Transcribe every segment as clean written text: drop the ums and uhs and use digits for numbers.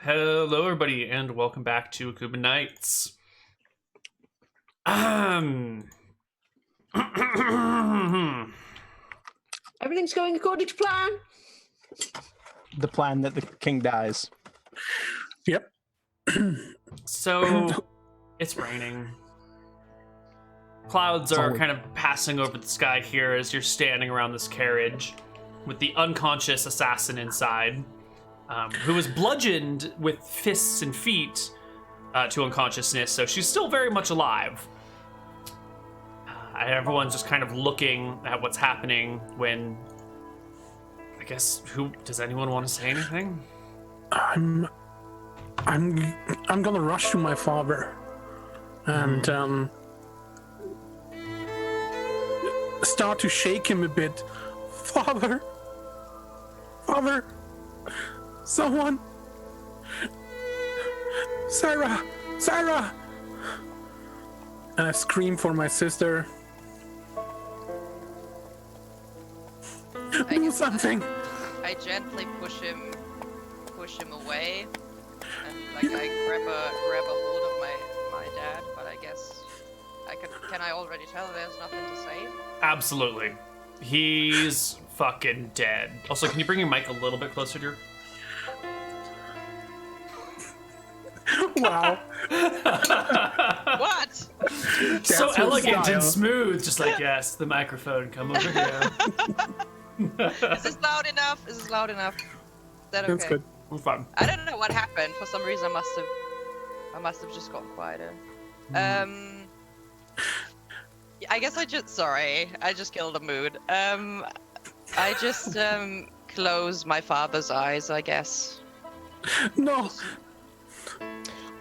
Hello, everybody, and welcome back to Akuban Nights. Everything's going according to plan. The plan that the king dies. Yep. So, it's raining. Clouds are kind of passing over the sky here as you're standing around this carriage with the unconscious assassin inside, who was bludgeoned with fists and feet to unconsciousness, so she's still very much alive. And everyone's just kind of looking at what's happening when, I guess, does anyone want to say anything? I'm gonna rush to my father and start to shake him a bit. Father, someone, Sarah, and I scream for my sister. Do something. I gently push him away, and I grab a hold of my dad. But I guess can I already tell there's nothing to say? Absolutely, he's fucking dead. Also, can you bring your mic a little bit closer to your? Wow. What? So That's your elegant style. and smooth, just like, yes, the microphone, come over here. Is this loud enough? Is that okay? That's good. We're fine. I don't know what happened. For some reason, I must have just gotten quieter. I guess I just killed the mood. I just closed my father's eyes, I guess. No.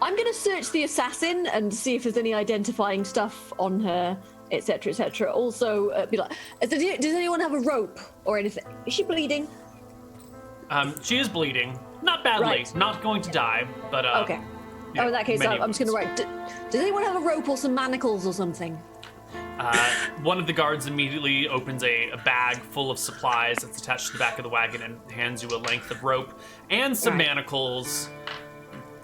I'm going to search the assassin and see if there's any identifying stuff on her, etc., etc. Also, be like, does anyone have a rope or anything? Is she bleeding? She is bleeding. Not badly. Right. Not going to die, but Okay. yeah, Oh, in that case, many I'm just going to wounds. write. Does anyone have a rope or some manacles or something? One of the guards immediately opens a bag full of supplies that's attached to the back of the wagon and hands you a length of rope and some Right. manacles.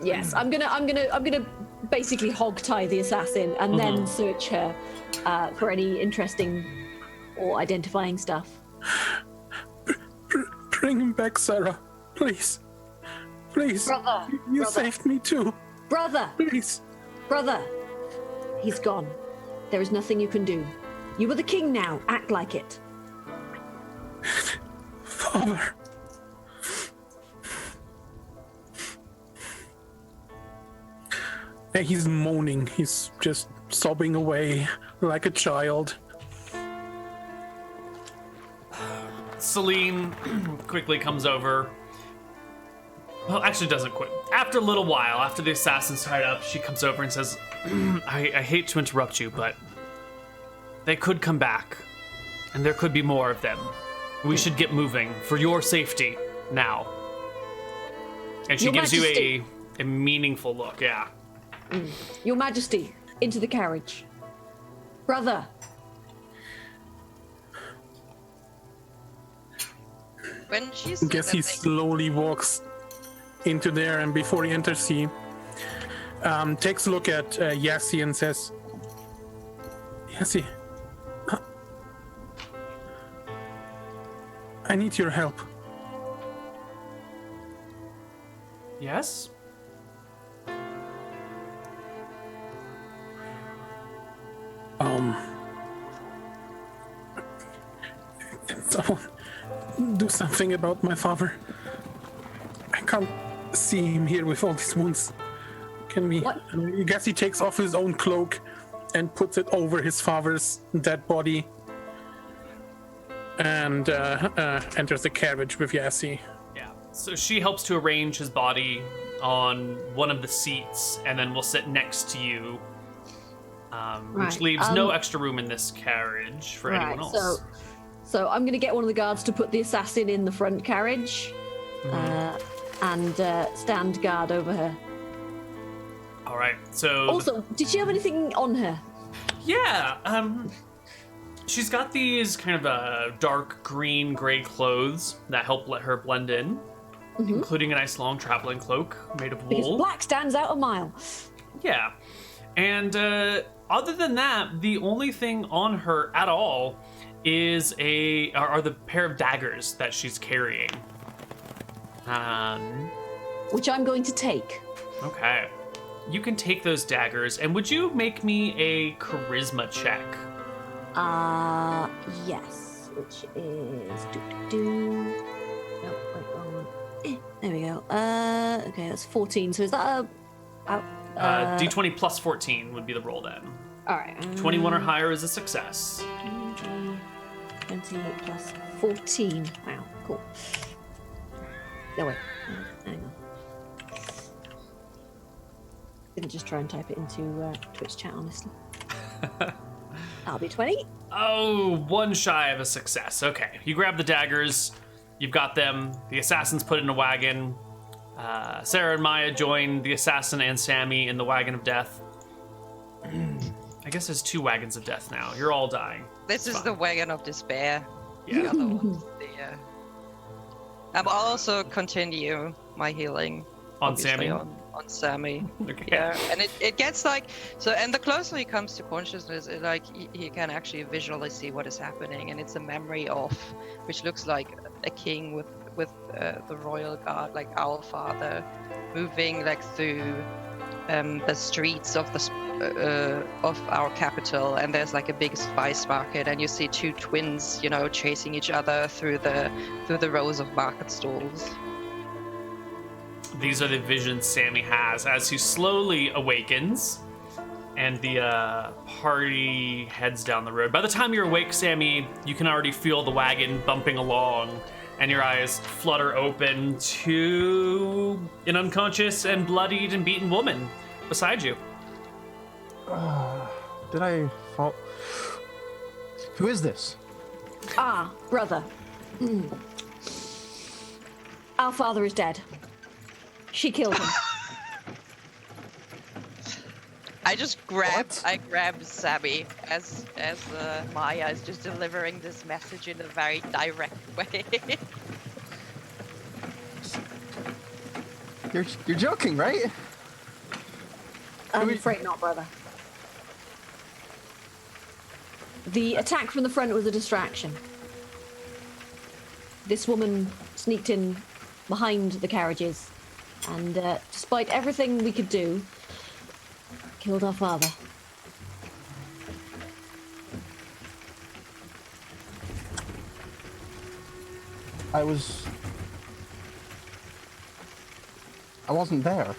Yes, I'm gonna basically hog tie the assassin and then search her for any interesting or identifying stuff. Bring him back, Sarah. Please. Brother, You brother. saved me too. Brother, Please. brother, he's gone. There is nothing you can do. You are the king now. Act like it. Father. And he's moaning. He's just sobbing away like a child. Celine quickly comes over. Well, actually doesn't quit. After a little while, after the assassin's tied up, she comes over and says, I hate to interrupt you, but they could come back, and there could be more of them. We should get moving for your safety now. And she Your gives Majesty. you a meaningful look, yeah. Your Majesty, into the carriage. Brother, When she I said guess that he they- slowly walks into there, and before he enters, he takes a look at Yassi and says, Yassi, I need your help. Yes? Can someone do something about my father? I can't see him here with all these wounds. Can we? What? I guess he takes off his own cloak and puts it over his father's dead body and enters the carriage with Yassi. Yeah. So she helps to arrange his body on one of the seats, and then we'll sit next to you, which Right, leaves no extra room in this carriage for anyone else. So I'm going to get one of the guards to put the assassin in the front carriage and stand guard over her. All right. So Also, did she have anything on her? yeah, she's got these kind of dark green gray clothes that help let her blend in. including a nice long traveling cloak made of Because wool. black stands out a mile. Yeah. And other than that, the only thing on her at all is are the pair of daggers that she's carrying. Which I'm going to take. Okay. You can take those daggers, and would you make me a charisma check? Yes. Which is No, wait, wrong one. There we go. Okay, that's 14. So is that D20 plus 14 would be the roll then. all right. 21 or higher is a success. 20 plus 14. Wow, cool. No, wait. Hang on. I'm gonna just try and type it into Twitch chat, honestly. That'll be 20. Oh, one shy of a success. Okay, you grab the daggers. You've got them. The assassins put in a wagon. Sarah and Maya join the assassin and Sammy in the wagon of death. I guess there's 2 wagons of death now. You're all dying. This is the wagon of despair. Yeah. The other one's I'll also continue my healing. On obviously, Sammy? On Sammy. Okay. Yeah, and it gets like so, and the closer he comes to consciousness, he can actually visually see what is happening, and it's a memory of, which looks like a king with the royal guard, like our father, moving like through the streets of of our capital, and there's like a big spice market, and you see 2 twins, chasing each other through the rows of market stalls. These are the visions Sammy has as he slowly awakens, and the party heads down the road. By the time you're awake, Sammy, you can already feel the wagon bumping along, and your eyes flutter open to an unconscious and bloodied and beaten woman beside you. Did I fall? Who is this? Brother. Our father is dead. She killed him. I grab Sammy as Maya is just delivering this message in a very direct way. You're joking, right? I'm afraid not, brother. The attack from the front was a distraction. This woman sneaked in behind the carriages, and despite everything we could do, killed our father. I wasn't there.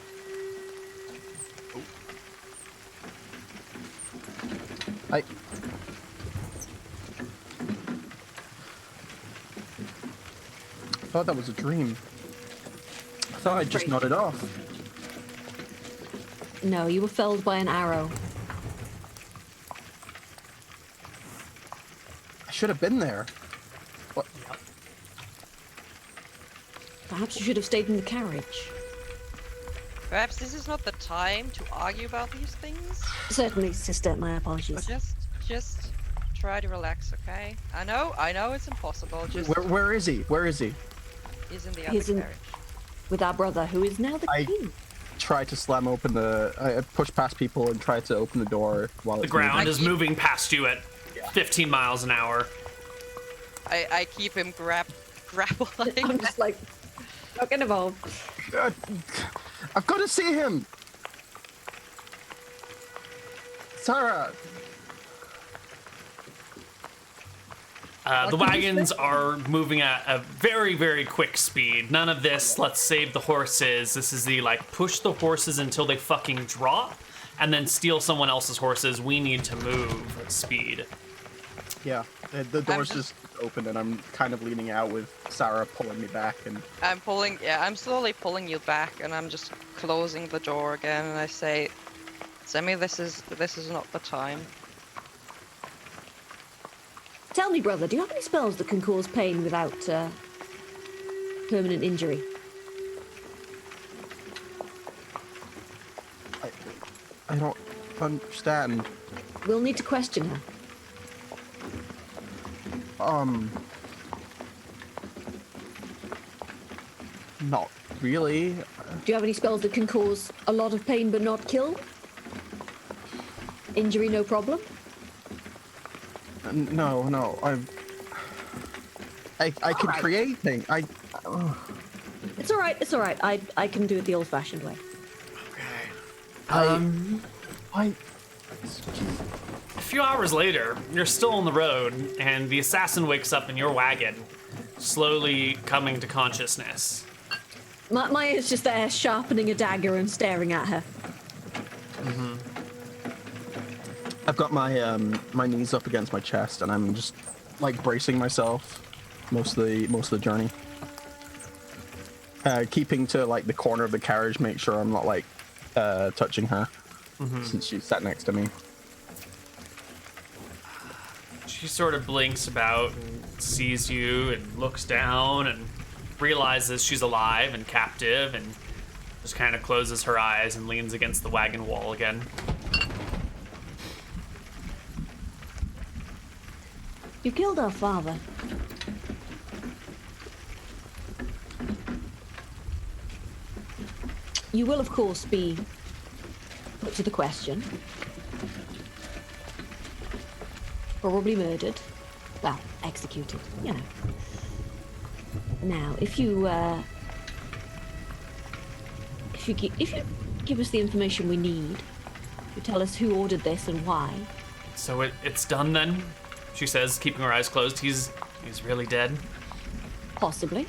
I thought that was a dream. I thought I just nodded off. No, you were felled by an arrow. I should have been there. What? Perhaps you should have stayed in the carriage. Perhaps this is not the time to argue about these things. Certainly, sister, my But apologies. just try to relax, okay? I know it's impossible. Just Where is he? Where is he? he's in the other He's in- carriage. With our brother, who is now the king. Try to slam open I push past people and try to open the door while The it's ground moving. is moving past you at 15 miles an hour. I keep him grappling. I'm just like, not get involved. I've got to see him. Sarah. The wagons are moving at a very, very quick speed. None of this, let's save the horses. This is the, push the horses until they fucking drop, and then steal someone else's horses. We need to move at speed. Yeah, the door's just open, and I'm kind of leaning out with Sarah pulling me back. And I'm slowly pulling you back, and I'm just closing the door again, and I say, Sammy, this is not the time. Tell me, brother, do you have any spells that can cause pain without permanent injury? I don't understand. We'll need to question her. Not really. Do you have any spells that can cause a lot of pain but not kill? Injury, no problem? No. I could Alright. create things. It's alright. I can do it the old-fashioned way. I. A few hours later, you're still on the road, and the assassin wakes up in your wagon, slowly coming to consciousness. Maya's just there, sharpening a dagger and staring at her. I've got my my knees up against my chest, and I'm just like bracing myself most of the journey. Keeping to like the corner of the carriage, make sure I'm not like touching her, since she sat next to me. She sort of blinks about and sees you and looks down and realizes she's alive and captive and just kind of closes her eyes and leans against the wagon wall again. You killed our father. You will, of course, be put to the question. Probably murdered. Well, executed, you know. Now, if you give us the information we need, you tell us who ordered this and why. So it's done then? She says, keeping her eyes closed. He's really dead? Possibly.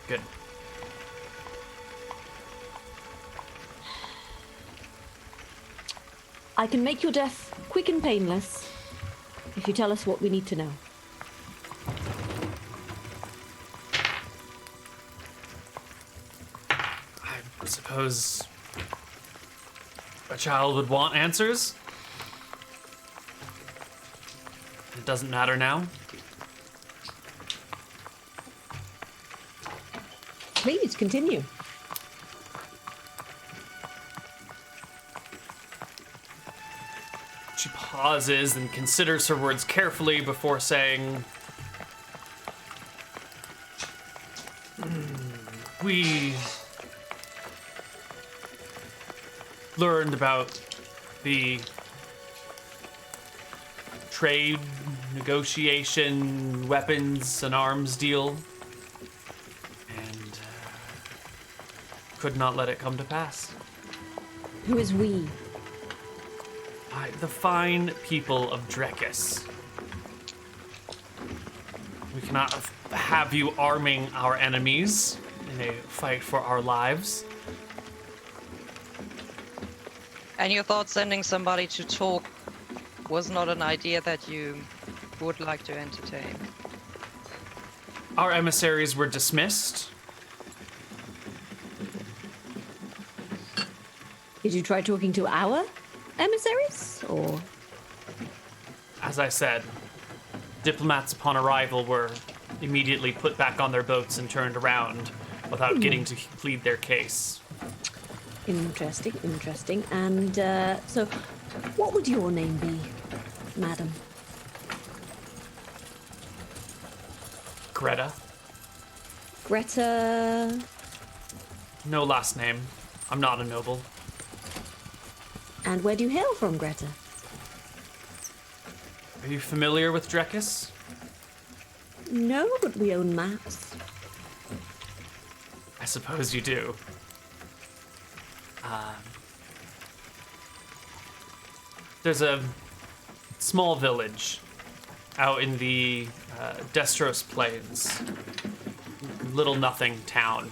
Good. I can make your death quick and painless if you tell us what we need to know. I suppose a child would want answers. It doesn't matter now. Please continue. She pauses and considers her words carefully before saying, we learned about the trade, negotiation, weapons and arms deal, and could not let it come to pass. Who is we? The fine people of Drekis. We cannot have you arming our enemies in a fight for our lives. And you thought sending somebody to talk was not an idea that you would like to entertain? Our emissaries were dismissed. Did you try talking to our emissaries, or? As I said, diplomats upon arrival were immediately put back on their boats and turned around without getting to plead their case. Interesting. And so, what would your name be, madam? Greta. Greta. No last name. I'm not a noble. And where do you hail from, Greta? Are you familiar with Drekis? No, but we own maps. I suppose you do. There's a small village out in the Destros Plains. Little nothing town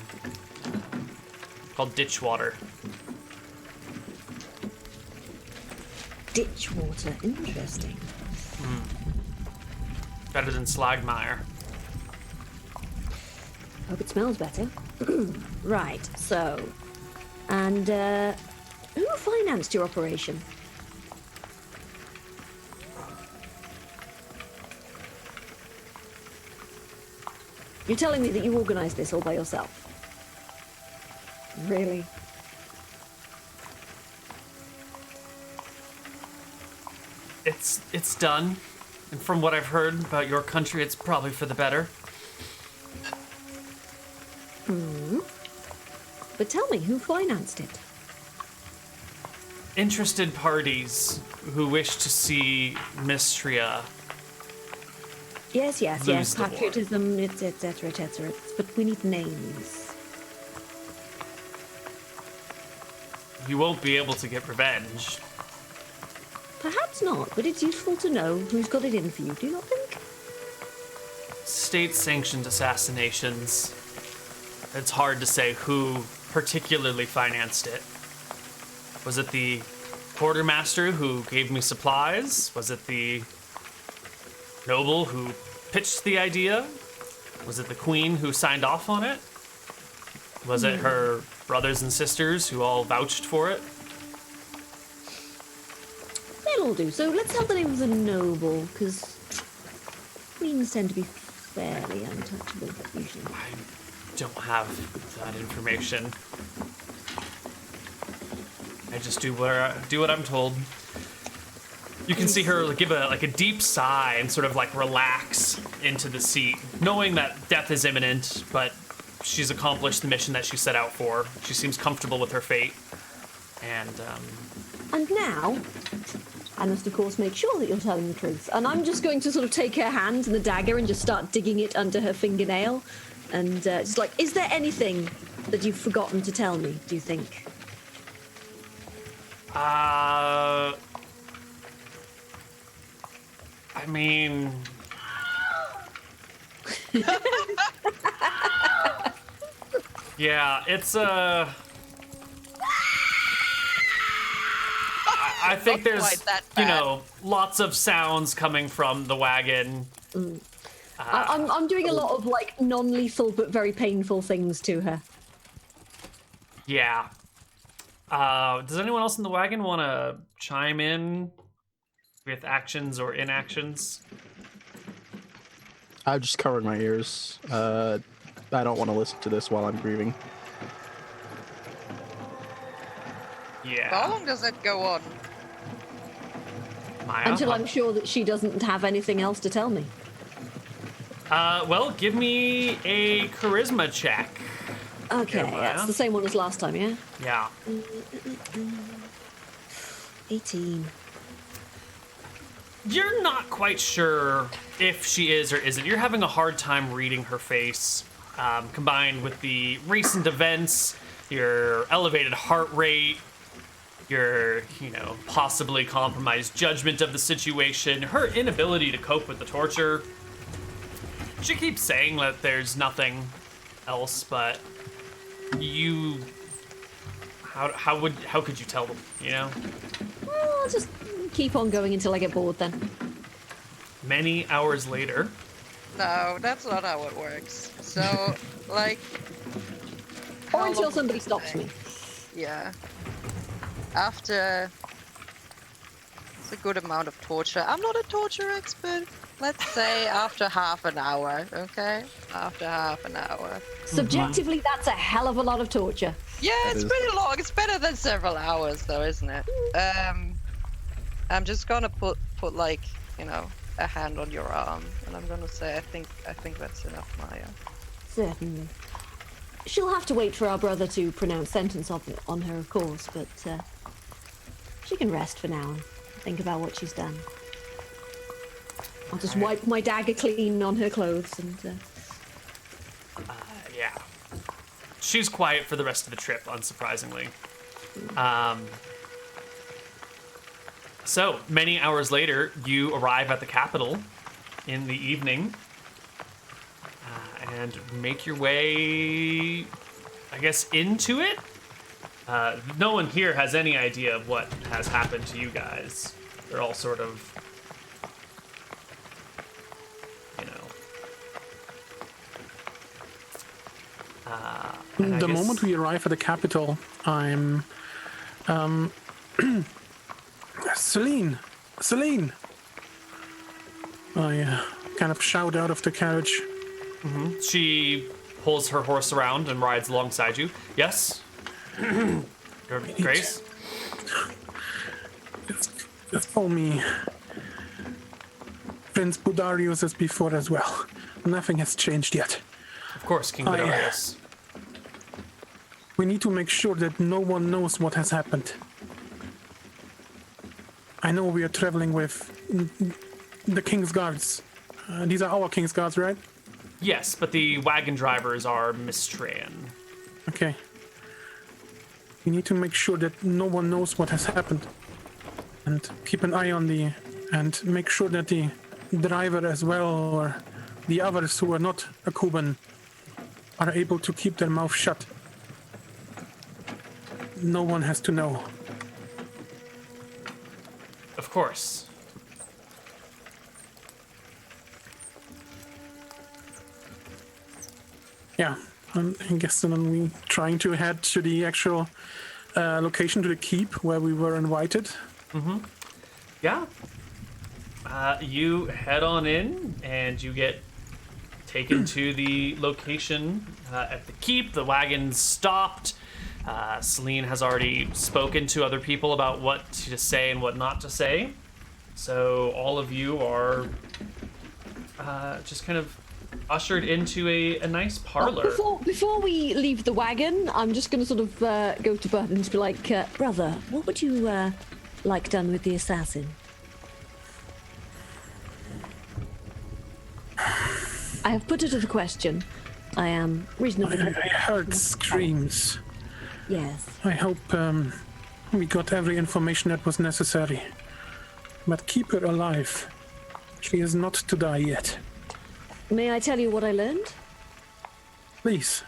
called Ditchwater. Ditchwater, interesting. Better than Slagmire. Hope it smells better. Right, so. And who financed your operation? You're telling me that you organized this all by yourself? Really? It's done. And from what I've heard about your country, it's probably for the better. But tell me, who financed it? Interested parties who wish to see Mystria. Yes, Lose the war. patriotism, etc., etc. But we need names. You won't be able to get revenge. Perhaps not, but it's useful to know who's got it in for you, do you not think? State-sanctioned assassinations. It's hard to say who particularly financed it. Was it the quartermaster who gave me supplies? Was it the noble who pitched the idea? Was it the queen who signed off on it? Was it her brothers and sisters who all vouched for it? That'll do. So let's have the name of the noble, because queens tend to be fairly untouchable usually. I don't have that information. I just do what I'm told. You can see her give a deep sigh and sort of like relax into the seat, knowing that death is imminent, but she's accomplished the mission that she set out for. She seems comfortable with her fate. And now, I must of course make sure that you're telling the truth. And I'm just going to sort of take her hand and the dagger and just start digging it under her fingernail. And just like, is there anything that you've forgotten to tell me, do you think? I mean... yeah, it's I think Not there's, quite that bad. lots of sounds coming from the wagon. I'm doing a lot of like non-lethal but very painful things to her. Yeah. Does anyone else in the wagon want to chime in with actions or inactions? I've just covered my ears. I don't want to listen to this while I'm grieving. Yeah. How long does that go on? Maya? Until I'm sure that she doesn't have anything else to tell me. Well, give me a charisma check. Okay, Maya. that's the same one as last time, yeah? Yeah. 18. You're not quite sure if she is or isn't. You're having a hard time reading her face, combined with the recent events, your elevated heart rate, your, possibly compromised judgment of the situation, her inability to cope with the torture. She keeps saying that there's nothing else, but you... How could you tell them, Well, I'll just keep on going until I get bored then. Many hours later... No, that's not how it works. So, like... Or how until long somebody would it stops take? me. Yeah. After... It's a good amount of torture. I'm not a torture expert. Let's say after half an hour, okay? After half an hour. Subjectively, that's a hell of a lot of torture. Yeah, it's is- pretty long. It's better than several hours, though, isn't it? I'm just gonna put like, a hand on your arm, and I'm gonna say, I think that's enough, Maya. Certainly. She'll have to wait for our brother to pronounce sentence on her, of course, but she can rest for now and think about what she's done. I'll just wipe my dagger clean on her clothes and... Yeah. She's quiet for the rest of the trip, unsurprisingly. So, many hours later, you arrive at the capital in the evening and make your way, I guess, into it? No one here has any idea of what has happened to you guys. They're all sort of, and I The guess- moment we arrive at the capital, I'm... Celine! Celine! I kind of shout out of the carriage. She pulls her horse around and rides alongside you. Yes? Your Grace? Just call me Prince Budarius as before as well. Nothing has changed yet. Of course, King Oh, yeah. Bedarius. We need to make sure that no one knows what has happened. I know we are traveling with the King's Guards. These are our King's Guards, right? Yes, but the wagon drivers are Mistran. Okay. We need to make sure that no one knows what has happened. And keep an eye on and make sure that the driver as well, or the others who are not Akuban, are able to keep their mouth shut. No one has to know. Of course. Yeah, I guess then we trying to head to the actual location, to the keep where we were invited. Yeah. You head on in, and you get taken to the location at the keep. The wagon's stopped. Celine has already spoken to other people about what to say and what not to say. So all of you are just kind of ushered into a nice parlor. Before we leave the wagon, I'm just going to sort of go to Bert and just be like, brother, what would you like done with the assassin? I have put it to the question. I am reasonably... I heard screams. Yes. I hope we got every information that was necessary. But keep her alive. She is not to die yet. May I tell you what I learned? Please.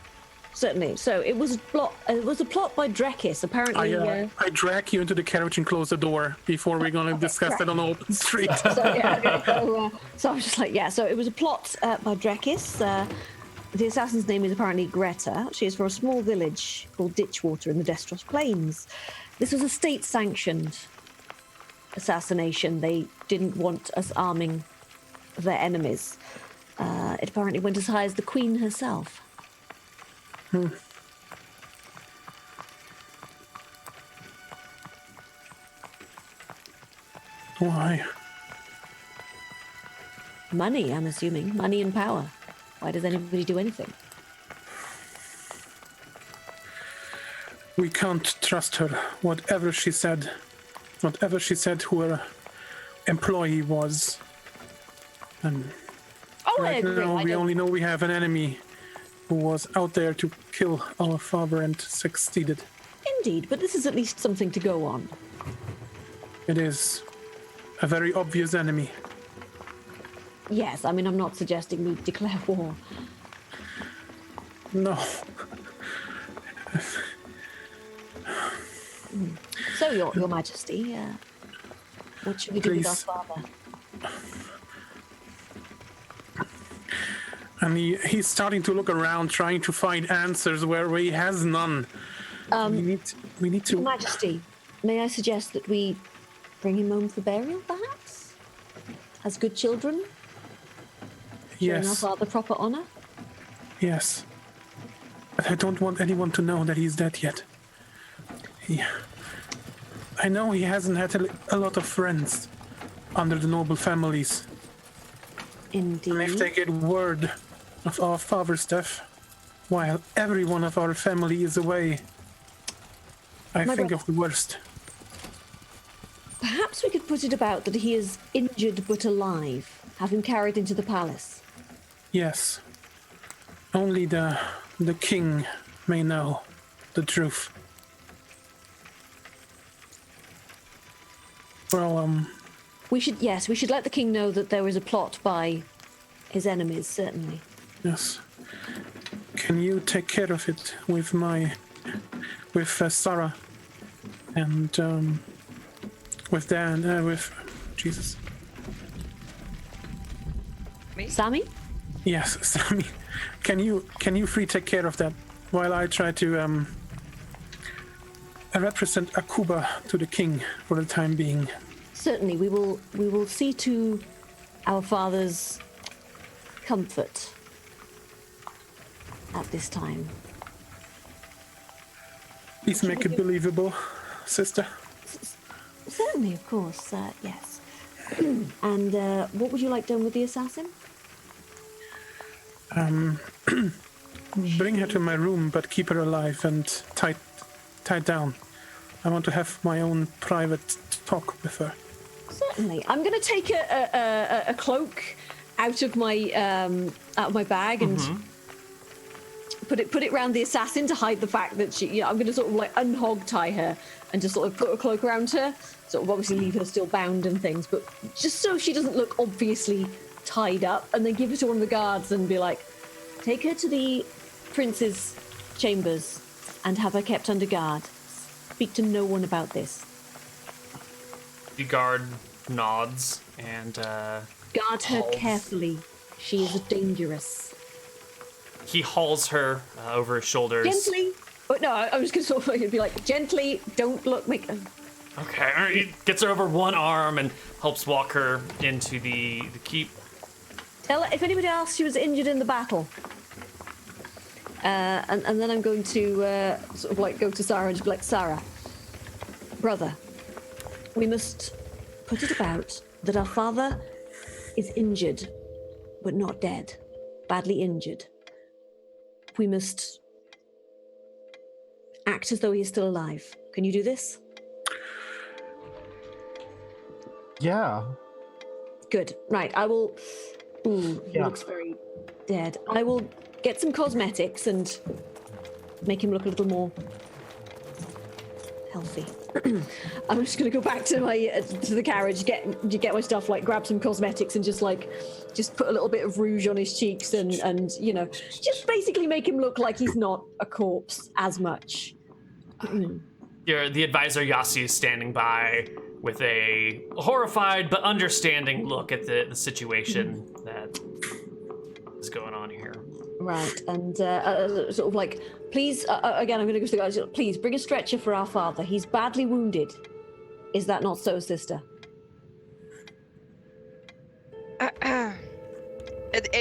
Certainly. So it was a plot. It was a plot by Drekis. Apparently, I drag you into the carriage and close the door before we're going to discuss that on the open street. So I was just like, yeah. So it was a plot by Drekis. The assassin's name is apparently Greta. She is from a small village called Ditchwater in the Destros Plains. This was a state-sanctioned assassination. They didn't want us arming their enemies. It apparently went as high as the Queen herself. Why? Money, I'm assuming. Money and power. Why does anybody do anything? We can't trust her. Whatever she said who her employee was. And Oh, I right agree. now, I we don't- only know we have an enemy who was out there to kill our father and succeeded. Indeed, but this is at least something to go on. It is a very obvious enemy. Yes, I mean, I'm not suggesting we declare war. No. So, Your Majesty, what should we do with our Please. father? And he's starting to look around, trying to find answers where he has none. We need Your to... Majesty, may I suggest that we bring him home for burial, perhaps? As good children? Showing our Yes, father proper honor? yes. But I don't want anyone to know that he's dead yet. I know he hasn't had a lot of friends under the noble families. And if Indeed. they get word of our father's death, while every one of our family is away, I My think brother. of the worst. Perhaps we could put it about that he is injured but alive. Have him carried into the palace. Yes. Only the king may know the truth. Well, We should let the king know that there is a plot by his enemies, certainly. yes. Can you take care of it with Sarah and with Dan, with Jesus? Me? Sammy? Yes, Sammy. Can you free take care of that while I try to represent Akuba to the king for the time being? Certainly, we will see to our father's comfort at this time. Please make it believable, sister. Certainly, of course, yes. And what would you like done with the assassin? bring her to my room, but keep her alive and tied down. I want to have my own private talk with her. Certainly. I'm going to take a cloak out of my bag and put it around the assassin to hide the fact that she. I'm going to sort of like unhog tie her and just sort of put a cloak around her. Sort of obviously leave her still bound and things, but just so she doesn't look obviously tied up. And then give her to one of the guards and be like, take her to the prince's chambers and have her kept under guard. Speak to no one about this. The guard nods and guard her carefully. She is dangerous. He hauls her over his shoulders. Gently. Oh, no, I was going to sort of be like, gently, don't look, make... Okay, he gets her over one arm and helps walk her into the keep. Tell her if anybody asks she was injured in the battle. And then I'm going to sort of like go to Sarah and just be like, Sarah, brother, we must put it about that our father is injured, but not dead, badly injured. We must act as though he is still alive. Can you do this? Yeah. Good. Right, I will... Ooh, he Yeah. looks very dead. I will get some cosmetics and make him look a little more healthy. I'm just going to go back to my to the carriage, get my stuff, like grab some cosmetics and just put a little bit of rouge on his cheeks and you know, just basically make him look like he's not a corpse as much. The advisor Yasi is standing by with a horrified but understanding look at the situation that is going on here. Right, and sort of like, please, again, I'm going to go to the guys, please bring a stretcher for our father. He's badly wounded. Is that not so, sister?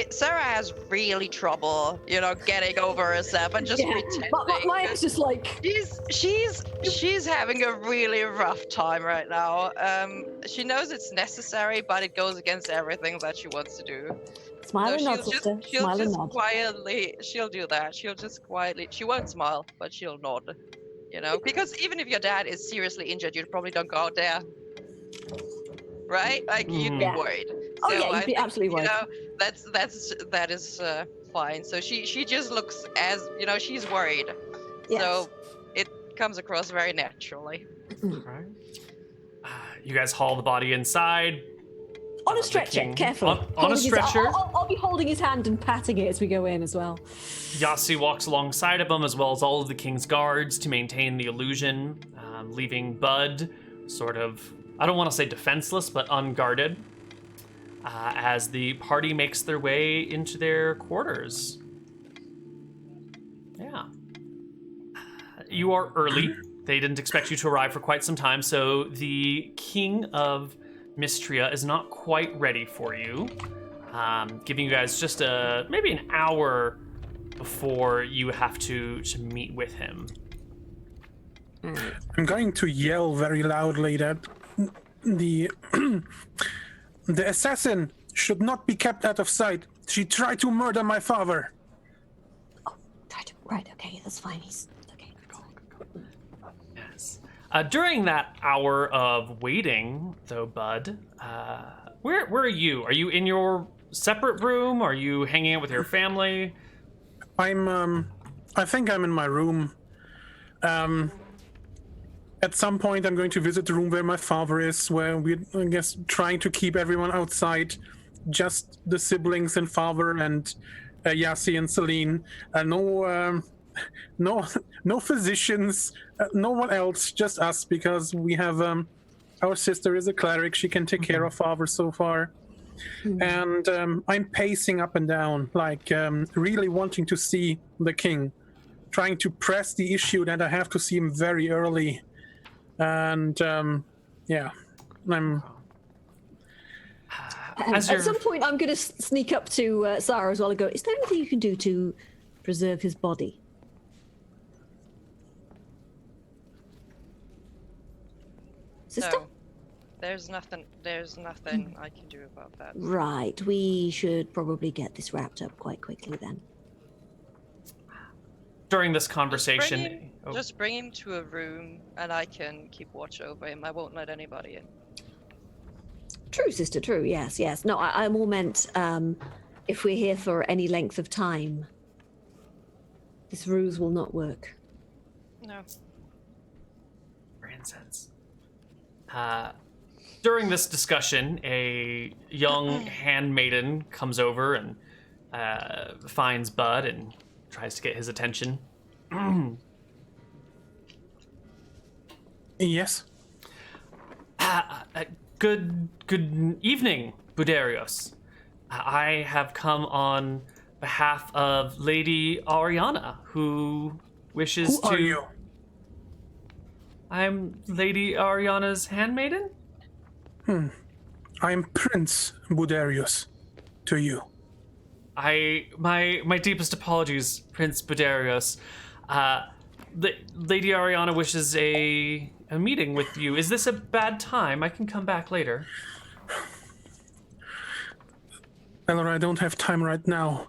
Sarah has really trouble, you know, getting over herself and just pretending. My ex is like... She's having a really rough time right now. She knows it's necessary, but it goes against everything that she wants to do. Smile and nod, sister. Smile and nod. She'll do that. She'll just quietly, she won't smile, but she'll nod. You know, because even if your dad is seriously injured, you probably don't go out there. Right? Like, you'd be worried. Oh, So yeah, you'd be absolutely worried. You know, that is fine. So she just looks as, you know, she's worried. Yes. So it comes across very naturally. Right. You guys haul the body inside. On a stretcher, carefully. On a stretcher. I'll be holding his hand and patting it as we go in as well. Yasi walks alongside of him, as well as all of the king's guards, to maintain the illusion, leaving Bud sort of, I don't want to say defenseless, but unguarded, as the party makes their way into their quarters. Yeah. You are early. They didn't expect you to arrive for quite some time, so the king of Mystria is not quite ready for you, giving you guys just maybe an hour before you have to meet with him. I'm going to yell very loudly that the the assassin should not be kept out of sight. She tried to murder my father. Oh, right, okay, that's fine. He's okay. Yes. During that hour of waiting, though, Bud, where are you? Are you in your separate room? Are you hanging out with your family? I think I'm in my room. At some point, I'm going to visit the room where my father is, where we're, I guess, trying to keep everyone outside, just the siblings and father and Yasi and Celine. No physicians, no one else, just us, because we have our sister is a cleric. She can take care of father so far. And I'm pacing up and down, like really wanting to see the king, trying to press the issue that I have to see him very early. And yeah, I'm. At some point, I'm going to sneak up to Sarah as well and go, is there anything you can do to preserve his body? Sister? No, there's nothing I can do about that. Right, we should probably get this wrapped up quite quickly then. during this conversation, Just bring him to a room, and I can keep watch over him. I won't let anybody in. True, sister, true. Yes, yes. No, I more meant if we're here for any length of time, this ruse will not work. No. Sense. During this discussion, a young handmaiden comes over and finds Bud and tries to get his attention. Yes. Good evening, Buderios. I have come on behalf of Lady Ariana, who wishes Who are you? I'm Lady Ariana's handmaiden? I am Prince Buderius to you. My deepest apologies, Prince Buderios. Lady Ariana wishes a meeting with you. Is this a bad time? I can come back later. Elora, I don't have time right now.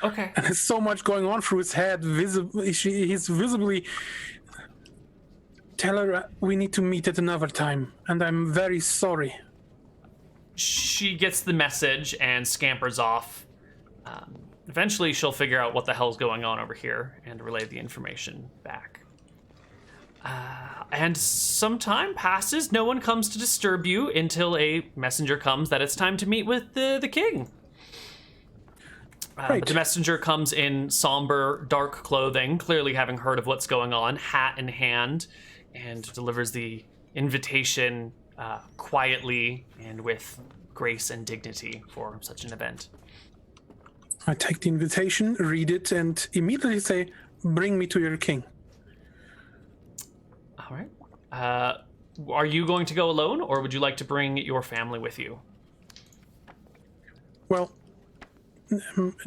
Okay. And there's so much going on through his head. He's visibly. Tell her we need to meet at another time, and I'm very sorry. She gets the message and scampers off. Eventually, she'll figure out what the hell's going on over here and relay the information back. And some time passes. No one comes to disturb you until a messenger comes that it's time to meet with the king. But the messenger comes in somber, dark clothing, clearly having heard of what's going on, hat in hand, and delivers the invitation quietly and with grace and dignity for such an event. I take the invitation, read it, and immediately say, "Bring me to your king." All right. Are you going to go alone, or would you like to bring your family with you? Well,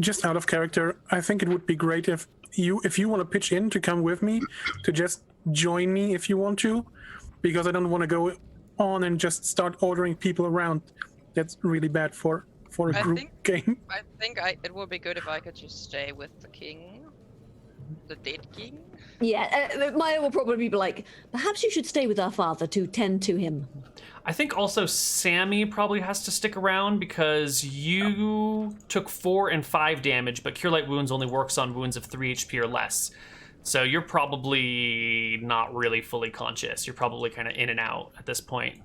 just out of character, I think it would be great if you want to pitch in to come with me, to just join me if you want to, because I don't want to go on and just start ordering people around. That's really bad for a group game. I think it would be good if I could just stay with the king, the dead king. Yeah, Maya will probably be like, perhaps you should stay with our father to tend to him. I think also Sammy probably has to stick around because you took 4 and 5 damage, but Cure Light Wounds only works on wounds of 3 HP or less. So you're probably not really fully conscious. You're probably kind of in and out at this point.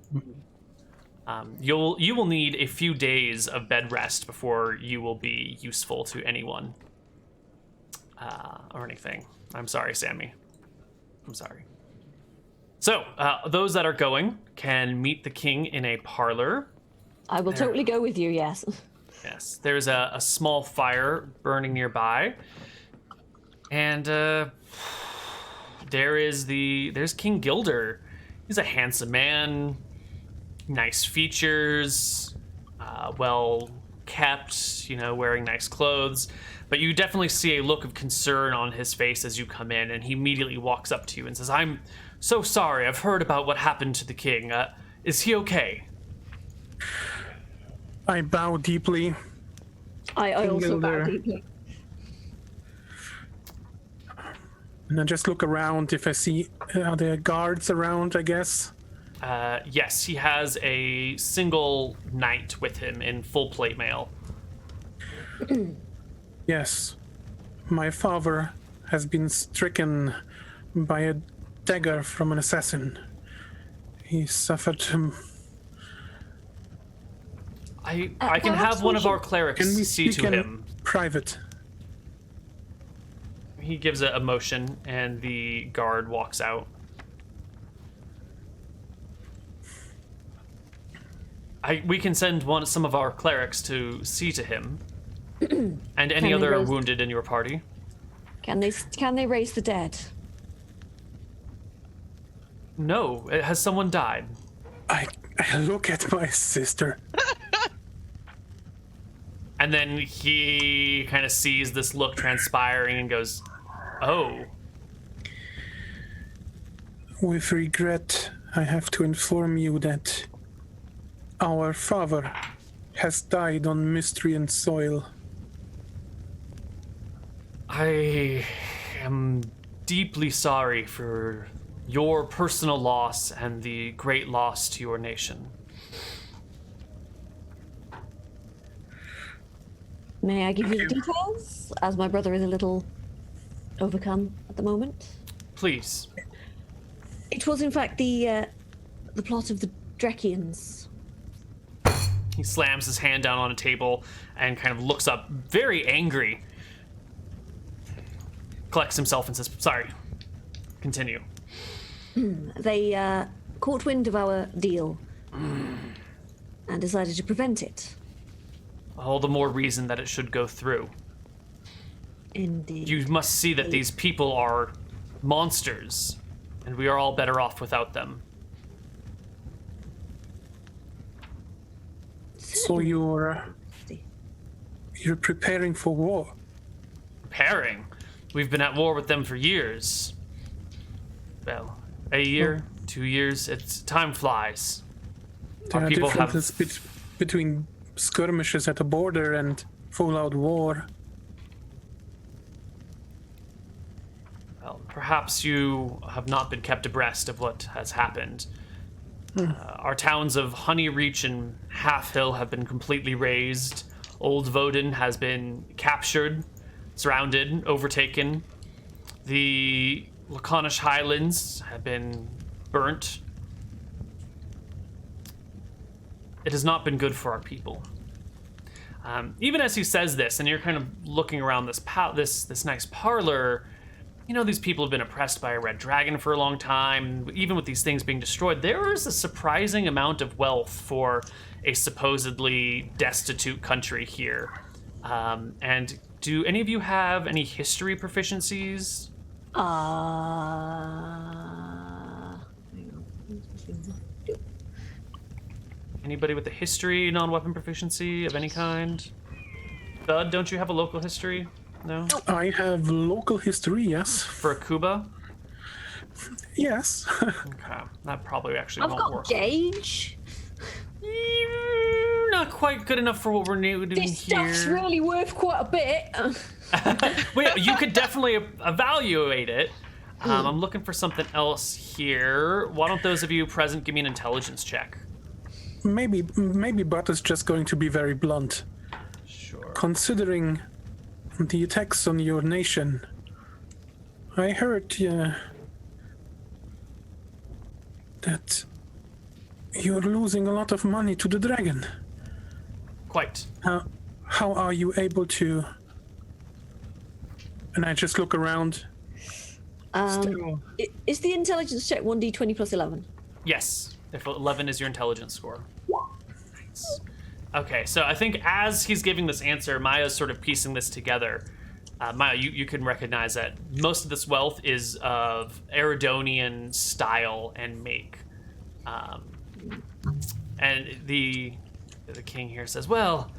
You will need a few days of bed rest before you will be useful to anyone or anything. I'm sorry, Sammy. I'm sorry. So, those that are going can meet the king in a parlor. I will totally go with you, yes. Yes, there's a small fire burning nearby. And there's King Gilder. He's a handsome man, nice features, well kept, wearing nice clothes. But you definitely see a look of concern on his face as you come in, and he immediately walks up to you and says, "I'm so sorry. I've heard about what happened to the king. Is he okay?" I bow deeply. I also bow Gilder. deeply. And I just look around if I see are there guards around, I guess. Yes, he has a single knight with him in full plate mail. Yes. My father has been stricken by a dagger from an assassin. He suffered I can perhaps have one we of our should- clerics Can we see speak to in him. private? He gives a motion, and the guard walks out. We can send some of our clerics to see to him, and any they other raise- wounded in your party. Can they raise the dead? No, has someone died? I look at my sister. And then he kind of sees this look transpiring and goes, "Oh, With regret, I have to inform you that our father has died on Mystrian soil. I am deeply sorry for your personal loss and the great loss to your nation. May I give you the details, as my brother is a little overcome at the moment? Please. It was, in fact, the plot of the Drekians. He slams his hand down on a table and kind of looks up, very angry. Collects himself and says, sorry. Continue. They caught wind of our deal and decided to prevent it. All the more reason that it should go through. Indeed. You must see that these people are monsters, and we are all better off without them. So you're preparing for war. Preparing? We've been at war with them for years. Well, a year, 2 years, time flies. There Our are people have... differences between skirmishes at the border and full-out war. Well, perhaps you have not been kept abreast of what has happened. Our towns of Honeyreach and Half Hill have been completely razed. Old Voden has been captured, surrounded, overtaken. The Laconish Highlands have been burnt. It has not been good for our people. Even as he says this, and you're kind of looking around this nice parlor, you know, these people have been oppressed by a red dragon for a long time. Even with these things being destroyed, there is a surprising amount of wealth for a supposedly destitute country here. And do any of you have any history proficiencies? Hang on. Anybody with a history, non-weapon proficiency of any kind? Bud, don't you have a local history? No? I have local history, yes. For Akuba? Yes. Okay, that probably actually I've won't got work. gauge. Not quite good enough for what we're doing This here. stuff's really worth quite a bit. Wait, you could definitely evaluate it. I'm looking for something else here. Why don't those of you present give me an intelligence check? maybe Butt is just going to be very blunt. Sure. Considering the attacks on your nation, I heard that you're losing a lot of money to the dragon. Quite. How are you able to? And I just look around. Still. Is the intelligence check 1d20 plus 11? Yes, if 11 is your intelligence score. Nice. Okay, so I think as he's giving this answer, Maya's sort of piecing this together. Maya, you can recognize that most of this wealth is of Eridonian style and make. And the king here says, well,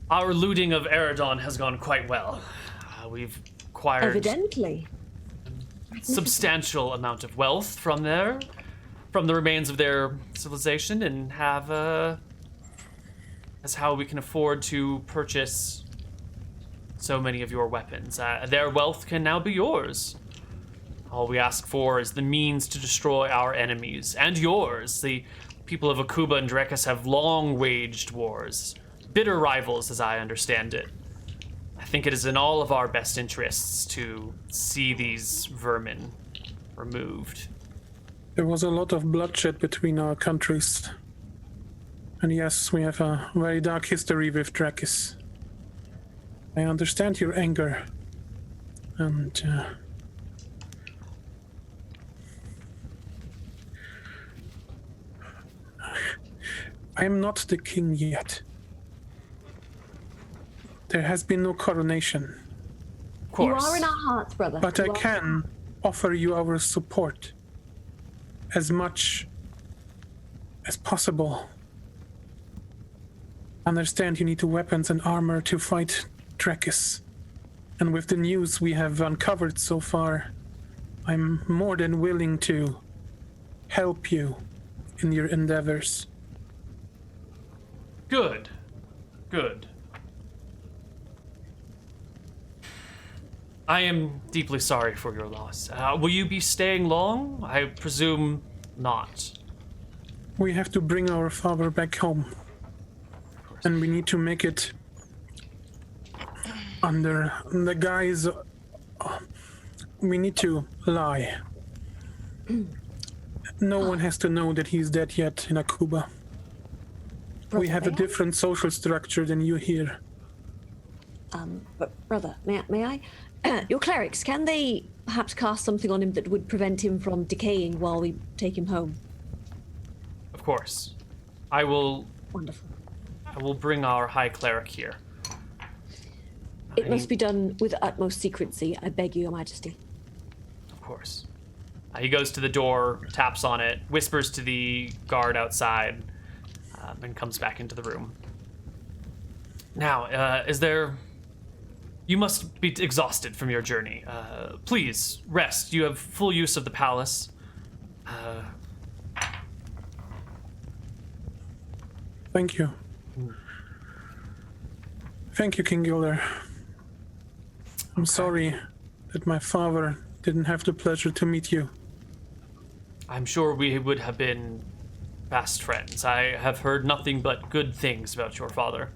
our looting of Eridon has gone quite well. We've acquired Evidently. substantial amount of wealth from the remains of their civilization, and have that's how we can afford to purchase so many of your weapons. Their wealth can now be yours. All we ask for is the means to destroy our enemies and yours. The people of Akuba and Drekus have long waged wars, bitter rivals as I understand it. I think it is in all of our best interests to see these vermin removed. There was a lot of bloodshed between our countries. And yes, we have a very dark history with Drakis. I understand your anger. And I am not the king yet. There has been no coronation. Of course. You are in our hearts, brother. But I can offer you our support as much as possible. Understand you need the weapons and armor to fight Drakis. And with the news we have uncovered so far, I'm more than willing to help you in your endeavors. Good. Good. I am deeply sorry for your loss. Will you be staying long? I presume not. We have to bring our father back home. And we need to make it under the guise. We need to lie. No one has to know that he's dead yet in Akuba. We have a different social structure than you here. But brother, may I? Your clerics, can they perhaps cast something on him that would prevent him from decaying while we take him home? Of course. I will Wonderful. bring our high cleric here. It must be done with utmost secrecy, I beg you, Your Majesty. Of course. He goes to the door, taps on it, whispers to the guard outside, and comes back into the room. Now, you must be exhausted from your journey. Please, rest. You have full use of the palace. Thank you. Thank you, King Gilder. I'm sorry that my father didn't have the pleasure to meet you. I'm sure we would have been fast friends. I have heard nothing but good things about your father.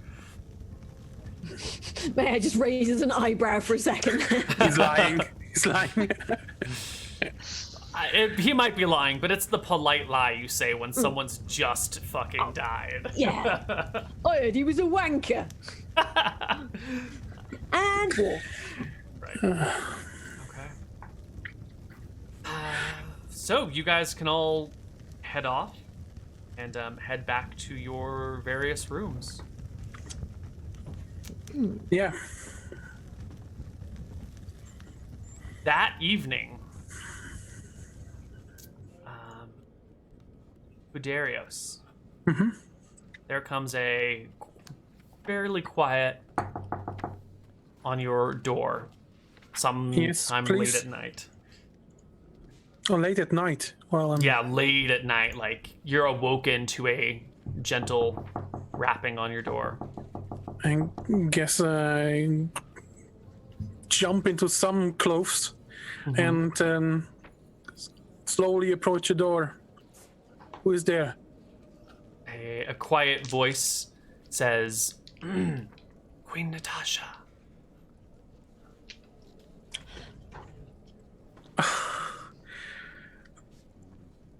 May I just raises an eyebrow for a second? He's lying. He's lying. He might be lying, but it's the polite lie you say when someone's just fucking died. Yeah. I heard he was a wanker. And war. Right. Okay. So you guys can all head off and head back to your various rooms. Yeah. That evening, Budarios. There comes a fairly quiet on your door sometime late at night. Oh, late at night. Well, Yeah, late at night. Like, you're awoken to a gentle rapping on your door. I guess I jump into some clothes and slowly approach the door. Who is there? A quiet voice says, Queen Natasha.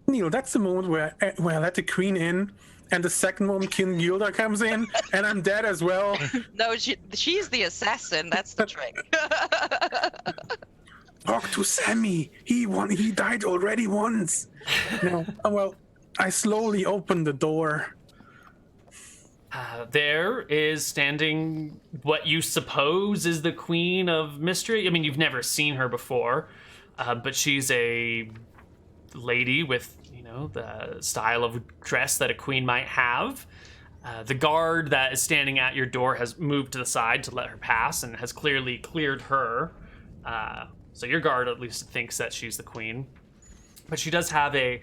Neal, that's the moment where I let the queen in, and the second moment King Gilda comes in, and I'm dead as well. No, she's the assassin. That's the trick. Talk to Sammy. He died already once. No, well, I slowly open the door. There is standing what you suppose is the Queen of Mystery. I mean, you've never seen her before, but she's a lady with, the style of dress that a queen might have. The guard that is standing at your door has moved to the side to let her pass and has clearly cleared her. So your guard at least thinks that she's the queen. But she does have a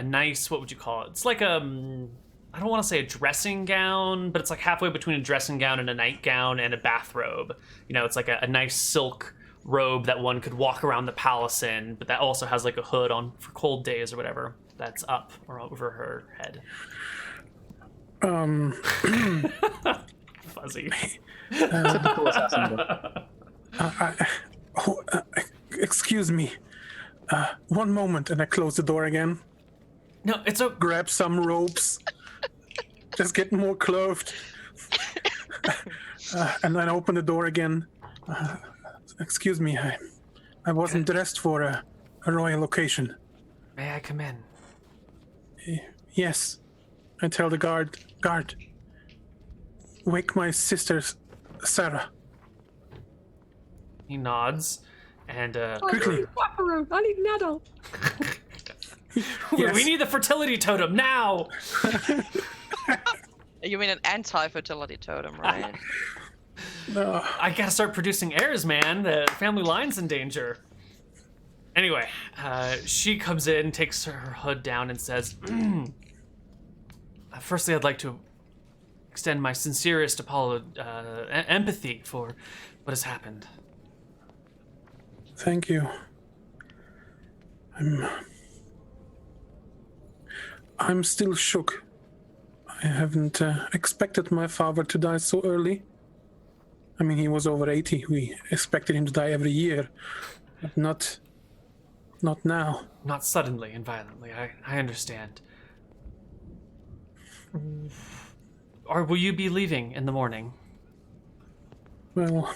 nice, what would you call it? It's like I don't want to say a dressing gown, but it's like halfway between a dressing gown and a nightgown and a bathrobe. It's like a nice silk robe that one could walk around the palace in, but that also has like a hood on for cold days or whatever that's up or over her head. Fuzzy. Typical assassin book. Excuse me. One moment, and I close the door again. No, it's a... Grab some ropes. Just get more clothed. And then open the door again. Excuse me, I wasn't dressed for a royal occasion. May I come in? Yes. I tell the guard, wake my sister, Sarah. He nods, and Quickly. I need an adult. Yes. We need the fertility totem now! You mean an anti-fertility totem, right? No. I gotta start producing heirs, man. The family line's in danger. Anyway, she comes in, takes her hood down, and says, firstly, I'd like to extend my sincerest empathy for what has happened. Thank you. I'm still shook. I haven't expected my father to die so early. I mean, he was over 80. We expected him to die every year, but not now. Not suddenly and violently, I understand. Or will you be leaving in the morning? Well,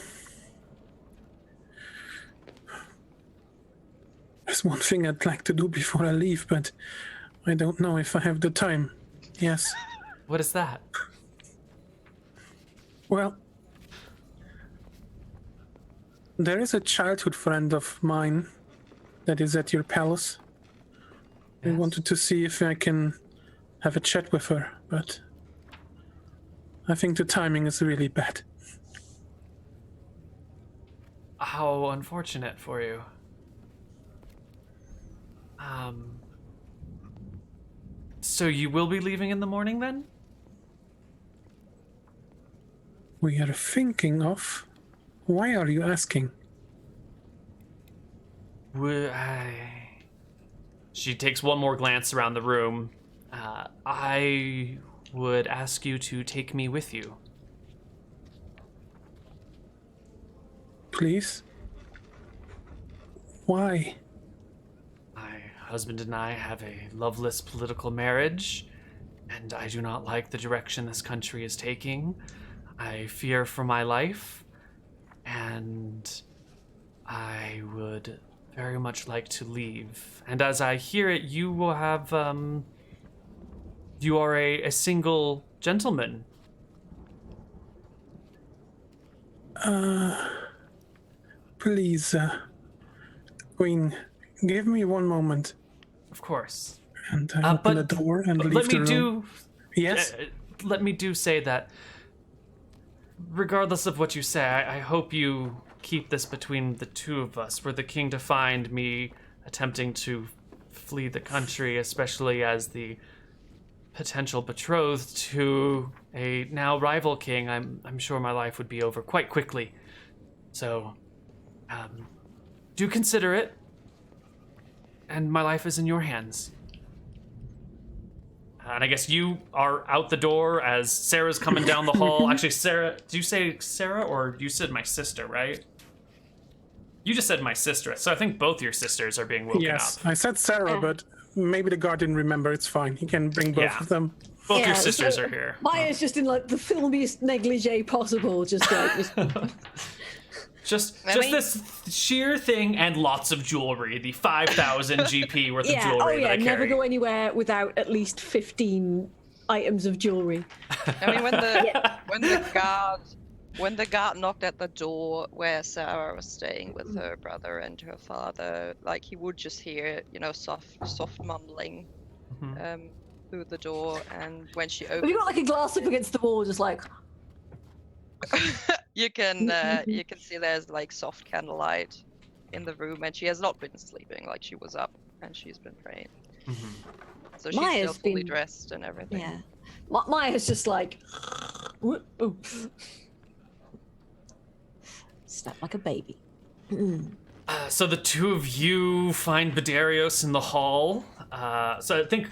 there's one thing I'd like to do before I leave, but I don't know if I have the time. Yes. What is that? Well, there is a childhood friend of mine that is at your palace. I Yes. wanted to see if I can have a chat with her, but I think the timing is really bad. How unfortunate for you. So you will be leaving in the morning then? We are thinking of... Why are you asking? She takes one more glance around the room. I would ask you to take me with you. Please? Why? My husband and I have a loveless political marriage, and I do not like the direction this country is taking. I fear for my life, and I would very much like to leave. And as I hear it, you will have, you are a single gentleman. Please, Queen, give me one moment. Of course. And I open the but door and leave let the me room. Yes? Let me say that regardless of what you say, I hope you keep this between the two of us. Were the king to find me attempting to flee the country, especially as the potential betrothed to a now rival king, I'm sure my life would be over quite quickly. So, do consider it, and my life is in your hands. And I guess you are out the door as Sarah's coming down the hall. Actually, Sarah, did you say Sarah or you said my sister, right? You just said my sister, so I think both your sisters are being woken Yes, up. I said Sarah, but maybe the guard didn't remember. It's fine. He can bring both Yeah. of them. Both your Yeah, sisters so are here. Maya's just in like the filmiest negligee possible, just like Just Really? this sheer thing and lots of jewelry. The 5,000 GP worth of yeah, jewelry oh yeah, that I never carry. go anywhere without at least 15 items of jewelry. I mean, when the guard knocked at the door where Sarah was staying with her brother and her father, like he would just hear, soft mumbling through the door, and when she Have opened, you got like a glass up against the wall, just like you can see there's like soft candlelight in the room, and she has not been sleeping. Like she was up and she's been praying. So she's Maya's still fully been- dressed and everything. yeah. Maya's just like slept like a baby. So the two of you find Budarios in the hall. So I think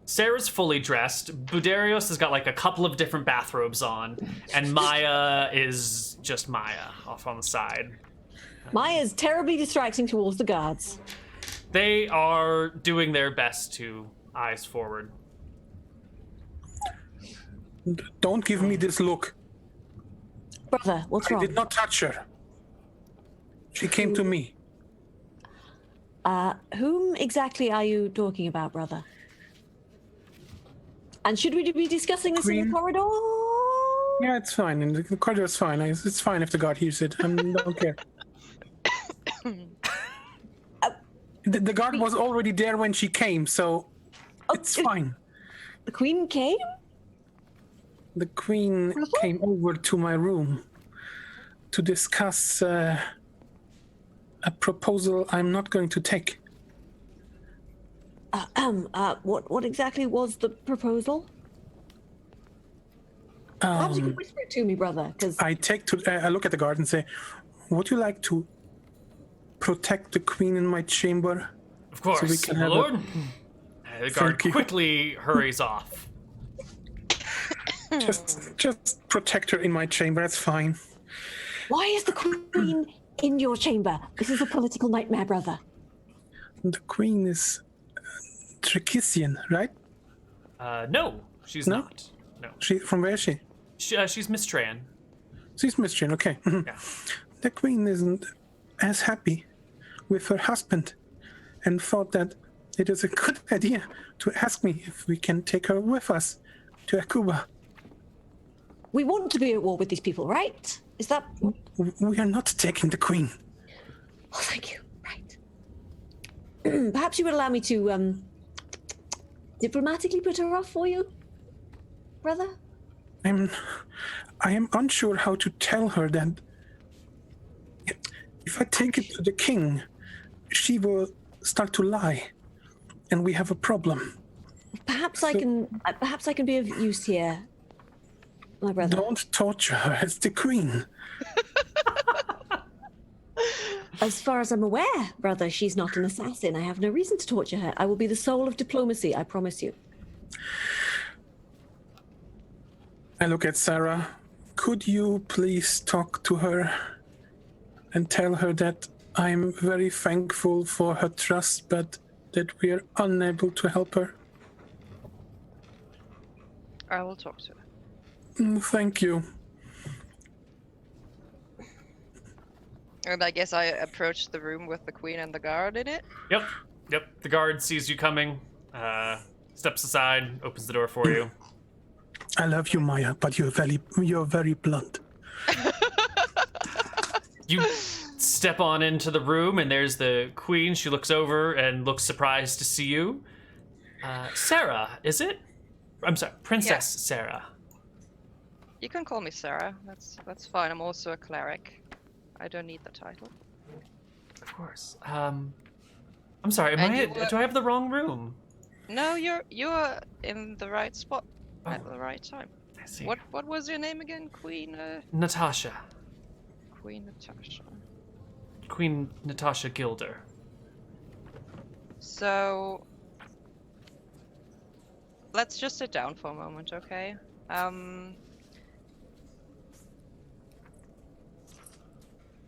Sarah's fully dressed. Budarios has got like a couple of different bathrobes on, and Maya is just Maya off on the side. Maya's terribly distracting towards the guards. They are doing their best to eyes forward. Don't give me this look. Brother, what's I wrong? did not touch her. She came to me. Whom exactly are you talking about, brother? And should we be discussing this in Queen. the corridor? Yeah, it's fine. And the corridor is fine. It's fine if the guard hears it. I don't care. The guard was already there when she came, so it's fine. The queen came? The queen came over to my room to discuss a proposal I'm not going to take. What exactly was the proposal? Perhaps you could whisper it to me, brother, because I look at the guard and say, would you like to protect the queen in my chamber? Of course, we can have Lord. The guard Thank you. quickly hurries off. Just protect her in my chamber. That's fine. Why is the queen in your chamber? This is a political nightmare, brother. The queen is Trikisian, right? No, she's No? not. No, She from where is she? she's Miss Tran. She's Mistrian, okay. Yeah. The queen isn't as happy with her husband and thought that it is a good idea to ask me if we can take her with us to Akuba. We want to be at war with these people, right? Is that... We are not taking the queen. Oh, thank you. Right. Perhaps you would allow me to, diplomatically put her off for you, brother? I am unsure how to tell her that if I take it to the king, she will start to lie, and we have a problem. Perhaps I can be of use here, my brother. Don't torture her as the queen. As far as I'm aware, brother, she's not an assassin. I have no reason to torture her. I will be the soul of diplomacy, I promise you. I look at Sarah. Could you please talk to her and tell her that I'm very thankful for her trust, but that we are unable to help her? I will talk to her. Thank you. And I guess I approached the room with the queen and the guard in it. Yep. The guard sees you coming, steps aside, opens the door for you. I love you, Maya, but you're very blunt. You step on into the room, and there's the queen. She looks over and looks surprised to see you. Sarah, is it? I'm sorry, Princess Yeah. Sarah. You can call me Sarah. That's fine. I'm also a cleric. I don't need the title. Of course. I'm sorry. Do I have the wrong room? No, you're in the right spot at the right time. I see. What was your name again? Queen Natasha. Queen Natasha. Queen Natasha Gilder. So let's just sit down for a moment, okay?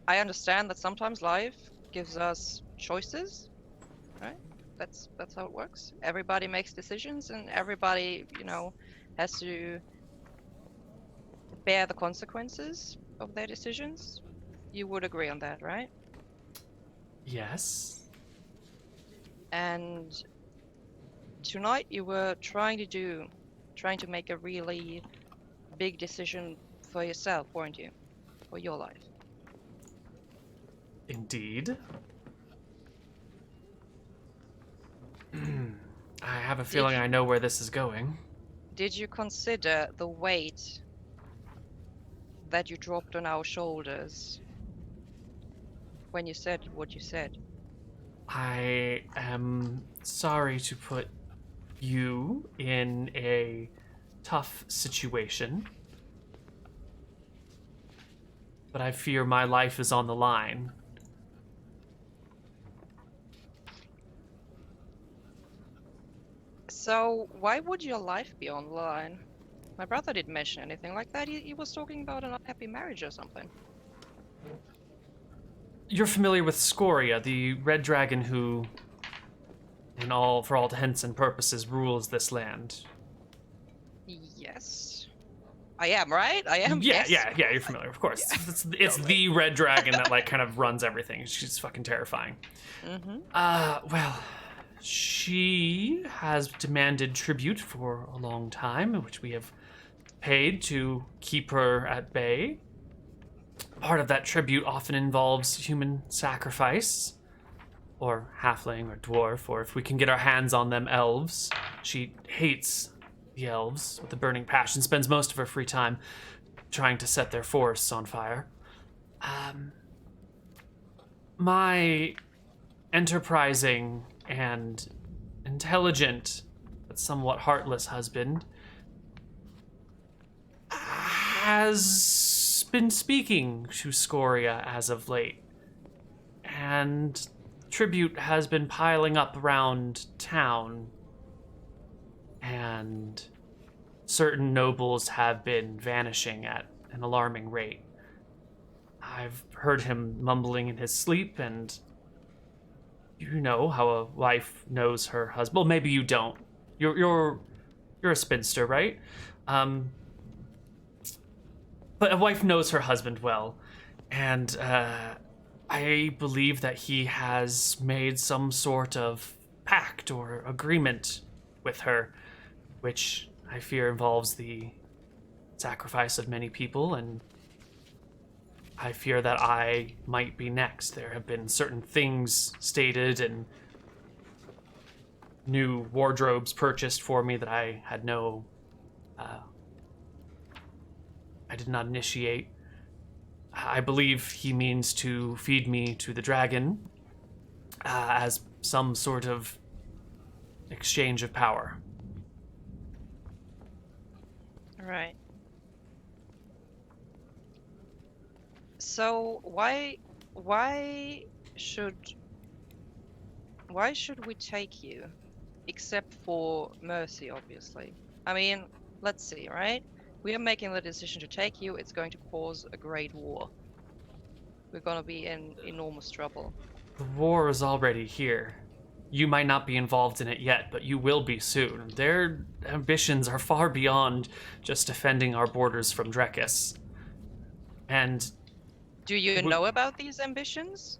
I understand that sometimes life gives us choices, right? That's how it works. Everybody makes decisions, and everybody, has to bear the consequences of their decisions. You would agree on that, right? Yes. And tonight you were trying to make a really big decision for yourself, weren't you? For your life. Indeed. I have a feeling I know where this is going. Did you consider the weight that you dropped on our shoulders when you said what you said? I am sorry to put you in a tough situation, but I fear my life is on the line. So why would your life be on the line? My brother didn't mention anything like that. He was talking about an unhappy marriage or something. You're familiar with Scoria, the red dragon who, for all intents and purposes, rules this land. Yes. I am, right? I am. Yeah, yes. yeah, you're familiar, of course. It's the red dragon that kind of runs everything. She's fucking terrifying. Mm-hmm. Well, she has demanded tribute for a long time, which we have paid to keep her at bay. Part of that tribute often involves human sacrifice, or halfling or dwarf, or if we can get our hands on them, elves. She hates the elves with a burning passion, spends most of her free time trying to set their forests on fire. My enterprising and intelligent but somewhat heartless husband has been speaking to Scoria as of late, and tribute has been piling up around town, and certain nobles have been vanishing at an alarming rate. I've heard him mumbling in his sleep, and you know how a wife knows her husband. Well, maybe you don't. You're a spinster, right? But a wife knows her husband well, and I believe that he has made some sort of pact or agreement with her, which I fear involves the sacrifice of many people, and I fear that I might be next. There have been certain things stated and new wardrobes purchased for me that I had I did not initiate. I believe he means to feed me to the dragon as some sort of exchange of power. Right. So why should we take you? Except for mercy, obviously. I mean, let's see, right? We are making the decision to take you. It's going to cause a great war. We're gonna be in enormous trouble. The war is already here. You might not be involved in it yet, but you will be soon. Their ambitions are far beyond just defending our borders from Drekis. And Do you know about these ambitions?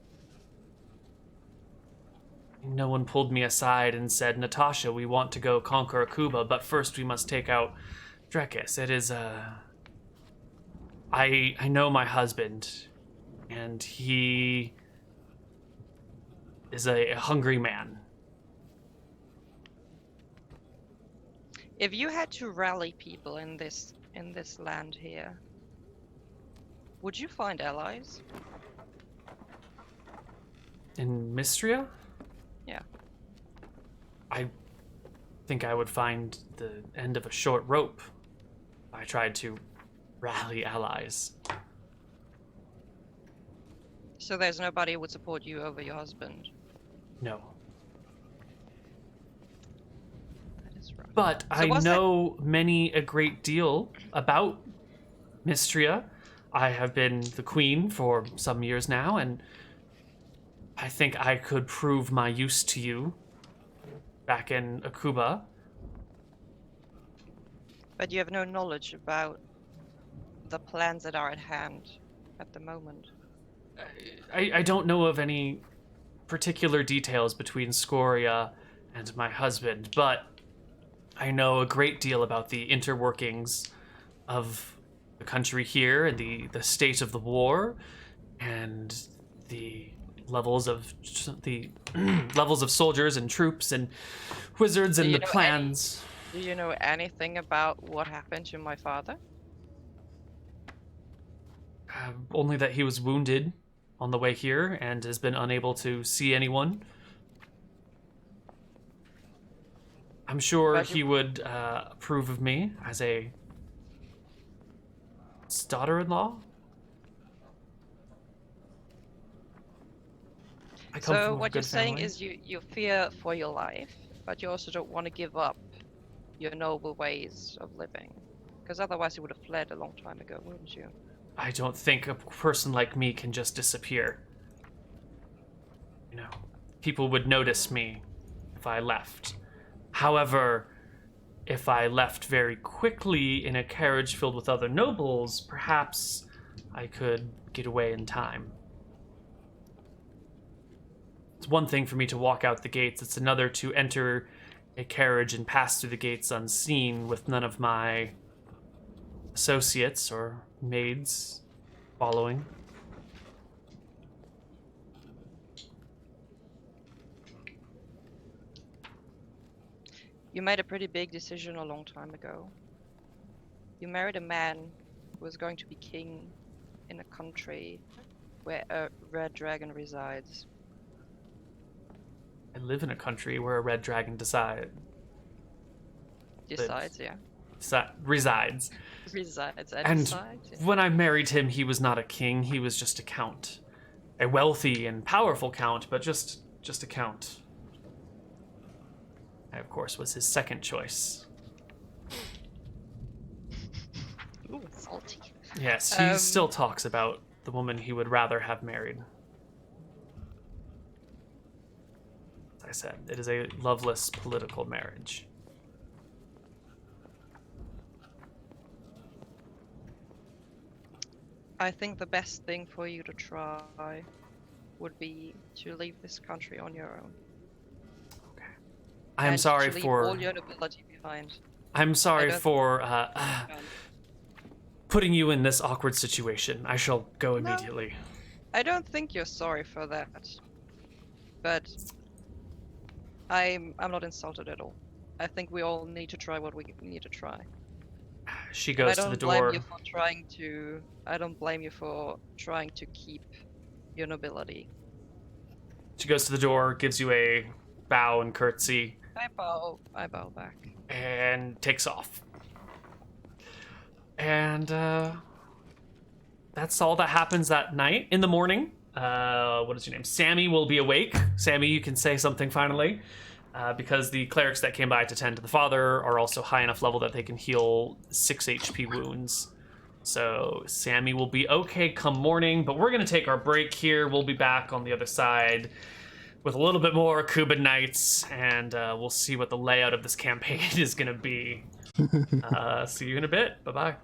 no one pulled me aside and said, Natasha, we want to go conquer Akuba, but first we must take out Drekis. It is, I know my husband, and he is a hungry man. If you had to rally people in this land here, would you find allies? In Mystria? Yeah. I think I would find the end of a short rope. I tried to rally allies. So there's nobody who would support you over your husband? No. That is right. But So I what's know a great deal about Mystria. I have been the queen for some years now, and I think I could prove my use to you back in Akuba. But you have no knowledge about the plans that are at hand at the moment. I don't know of any particular details between Scoria and my husband, but I know a great deal about the interworkings of the country here and the state of the war and the levels of soldiers and troops and wizards and the plans. Do you know anything about what happened to my father? Only that he was wounded on the way here and has been unable to see anyone. I'm sure he would approve of me as a daughter-in-law. So what you're saying is you fear for your life, but you also don't want to give up your noble ways of living. Because otherwise you would have fled a long time ago, wouldn't you? I don't think a person like me can just disappear. You know, people would notice me if I left. However, if I left very quickly in a carriage filled with other nobles, perhaps I could get away in time. It's one thing for me to walk out the gates, it's another to enter a carriage and pass through the gates unseen with none of my associates or maids following. You made a pretty big decision a long time ago. You married a man who was going to be king in a country where a red dragon resides. I live in a country where a red dragon resides. Resides. And Decides, yeah. when I married him, he was not a king, he was just a count. a wealthy and powerful count, but just a count. I, of course, was his second choice. Ooh, salty. Yes, he still talks about the woman he would rather have married. As I said, it is a loveless political marriage. I think the best thing for you to try would be to leave this country on your own. I am And sorry to leave for. all your nobility behind. I'm sorry don't for Um, putting you in this awkward situation. I shall go No. immediately. I don't think you're sorry for that, but I'm not insulted at all. I think we all need to try what we need to try. She And goes I to the don't blame door. you for trying to. I don't blame you for trying to keep your nobility. She goes to the door, gives you a bow and curtsy, I bow back. and takes off. And that's all that happens that night. In the morning, what is your name? Sammy will be awake. Sammy, you can say something finally. Because the clerics that came by to tend to the father are also high enough level that they can heal 6 HP wounds. So Sammy will be okay come morning, but we're going to take our break here. We'll be back on the other side with a little bit more Akuban Knights, and we'll see what the layout of this campaign is going to be. See you in a bit. Bye-bye.